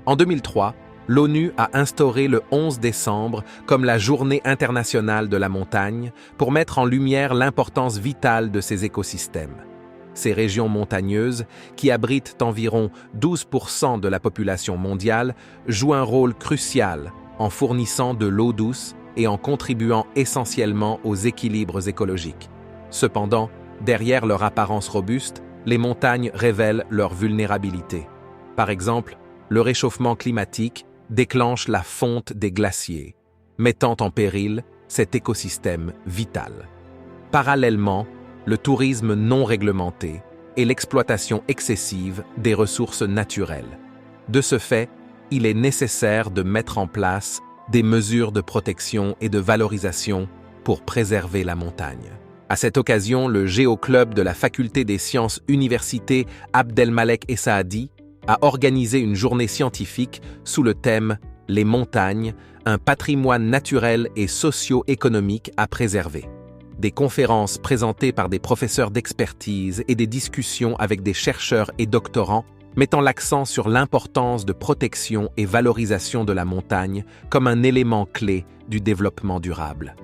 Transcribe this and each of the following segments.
En 2003, l'ONU a instauré le 11 décembre comme la Journée internationale de la montagne pour mettre en lumière l'importance vitale de ces écosystèmes. Ces régions montagneuses, qui abritent environ 12% de la population mondiale, jouent un rôle crucial en fournissant de l'eau douce et en contribuant essentiellement aux équilibres écologiques. Cependant, derrière leur apparence robuste, les montagnes révèlent leur vulnérabilité. Par exemple, le réchauffement climatique déclenche la fonte des glaciers, mettant en péril cet écosystème vital. Parallèlement, le tourisme non réglementé et l'exploitation excessive des ressources naturelles. De ce fait, il est nécessaire de mettre en place des mesures de protection et de valorisation pour préserver la montagne. À cette occasion, le Géoclub de la Faculté des Sciences Université Abdelmalek Essaadi a organisé une journée scientifique sous le thème « Les montagnes, un patrimoine naturel et socio-économique à préserver ». Des conférences présentées par des professeurs d'expertise et des discussions avec des chercheurs et doctorants mettant l'accent sur l'importance de protection et valorisation de la montagne comme un élément clé du développement durable.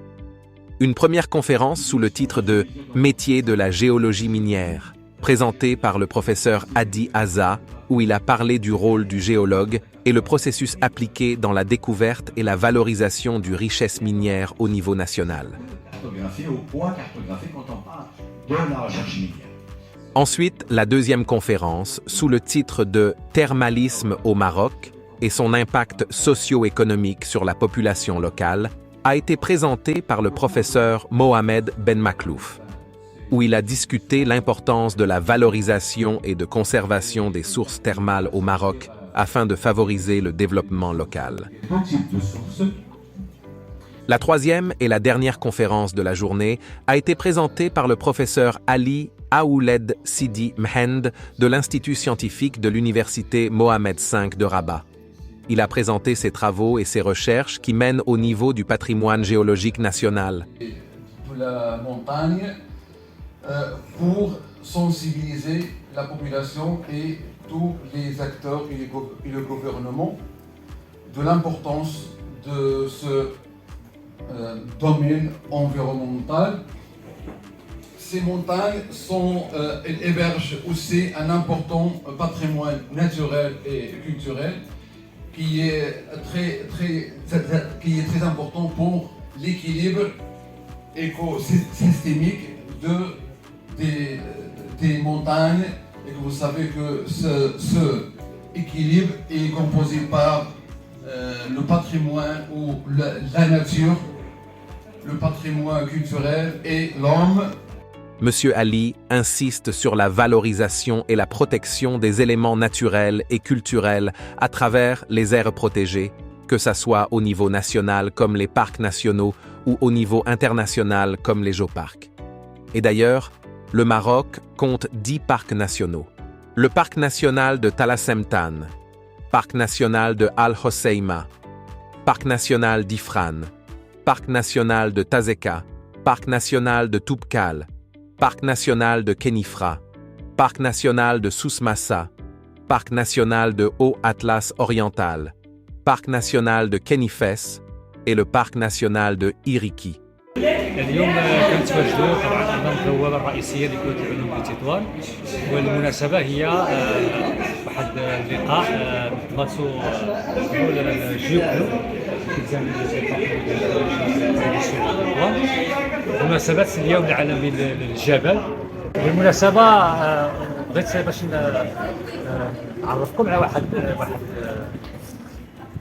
Une première conférence sous le titre de « Métier de la géologie minière » présentée par le professeur Hadi Aza, où il a parlé du rôle du géologue et le processus appliqué dans la découverte et la valorisation du richesse minière au niveau national. Au point cartographié quand on parle de la recherche minière. Ensuite, la deuxième conférence, sous le titre de « Thermalisme au Maroc et son impact socio-économique sur la population locale », a été présentée par le professeur Mohamed Ben Maklouf, où il a discuté l'importance de la valorisation et de conservation des sources thermales au Maroc afin de favoriser le développement local. La troisième et la dernière conférence de la journée a été présentée par le professeur Ali Aouled Sidi Mhend de l'Institut scientifique de l'Université Mohamed V de Rabat. Il a présenté ses travaux et ses recherches qui mènent au niveau du patrimoine géologique national. De la montagne pour sensibiliser la population et tous les acteurs et le gouvernement de l'importance de ce domaine environnemental. Ces montagnes elles hébergent aussi un important patrimoine naturel et culturel qui est très important pour l'équilibre écosystémique des montagnes, et que vous savez que ce équilibre est composé par le patrimoine ou la nature, le patrimoine culturel et l'homme. Monsieur Ali insiste sur la valorisation et la protection des éléments naturels et culturels à travers les aires protégées, que ce soit au niveau national comme les parcs nationaux ou au niveau international comme les géoparcs. Et d'ailleurs, le Maroc compte 10 parcs nationaux. Le parc national de Talasemtan, parc national de Al Hoceima, parc national d'Ifrane, parc national de Tazeka, parc national de Toubkal, parc national de Kenifra, parc national de Soussmassa, parc national de Haut-Atlas oriental, parc national de Kenifès et le parc national de Iriki. اليوم كنتواجدوا طبعا امام البوابه الرئيسيه لكليه العلوم بتطوان، والمناسبه هي واحد اللقاء نظمته الجيوكلوب بمناسبه اليوم العالمي للجبل. بالمناسبه بغيت باش نعرفكم على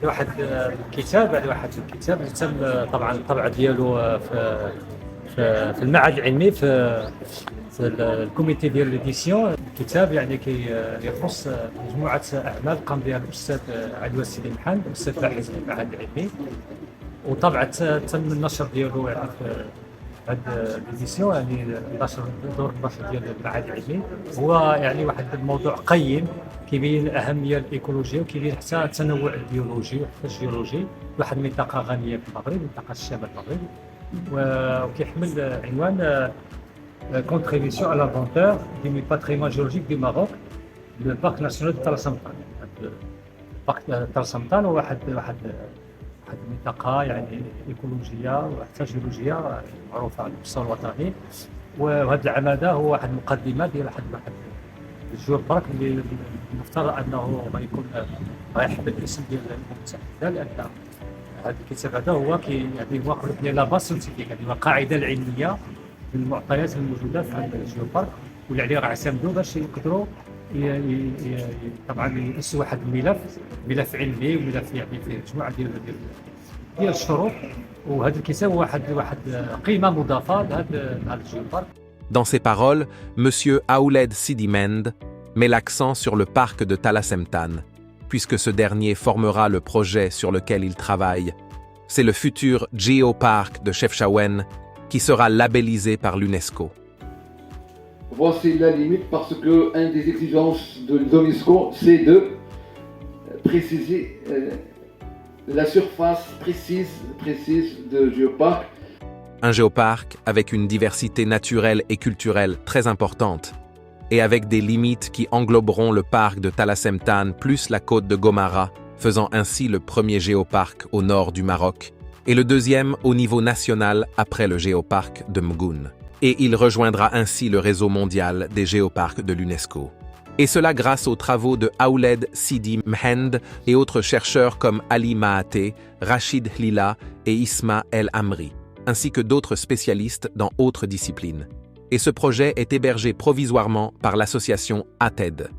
واحد الكتاب اللي تم طبعا الطبعه ديالو في المعهد العلمي في الكوميتي ديال ليديسيون. الكتاب يعني يخص مجموعه اعمال قام بها الاستاذ عدوى السيدي محمد، استاذ باحث في المعهد العلمي، وطبعا تم النشر ديالو يعني في هذه ليديسيون، يعني دور النشر ديال المعهد العلمي. هو يعني واحد الموضوع قيم كيبين الاهميه الايكولوجيه وكيبين حتى التنوع البيولوجي وحتى الجيولوجي. واحد المنطقه غنيه في المغرب، منطقه الشمال المغرب، وكيحمل عنوان contribution à l'inventaire du patrimoine géologique du Maroc, le parc national de Talasemtan. بارك تلسمطان هو واحد المنطقة يعني إيكولوجية وحتى جيولوجية معروفة على المستوى الوطني، وهذا العام هذا هو واحد المقدمة ديال واحد الجيو بارك اللي المفترض أنه غيحمل الاسم ديال الأمم المتحدة، لأن هذا الكتاب هذا هو يعني هو لا باس سينتيفيك، يعني هو القاعدة العلمية للمعطيات الموجودة في هذا الجيو بارك، واللي عليه راه اعتمدوا باش يقدروا طبعا يأسسوا واحد ملف علمي وملف يعني فيه مجموعة ديال الشروط، وهذا الكتاب هو واحد قيمة مضافة لهذا الجيو بارك. Dans ses paroles, M. Aouled Sidi Mend met l'accent sur le parc de Talasemtan, puisque ce dernier formera le projet sur lequel il travaille. C'est le futur Geopark de Chefchaouen qui sera labellisé par l'UNESCO. Voici la limite parce que une des exigences de l'UNESCO, c'est de préciser la surface précise de Geopark. Un géoparc avec une diversité naturelle et culturelle très importante, et avec des limites qui engloberont le parc de Talasemtan plus la côte de Gomara, faisant ainsi le premier géoparc au nord du Maroc, et le deuxième au niveau national après le géoparc de Mgoun. Et il rejoindra ainsi le réseau mondial des géoparcs de l'UNESCO. Et cela grâce aux travaux de Aouled Sidi Mend et autres chercheurs comme Ali Mahaté, Rachid Hlila et Isma El Amri, ainsi que d'autres spécialistes dans autres disciplines. Et ce projet est hébergé provisoirement par l'association ATED.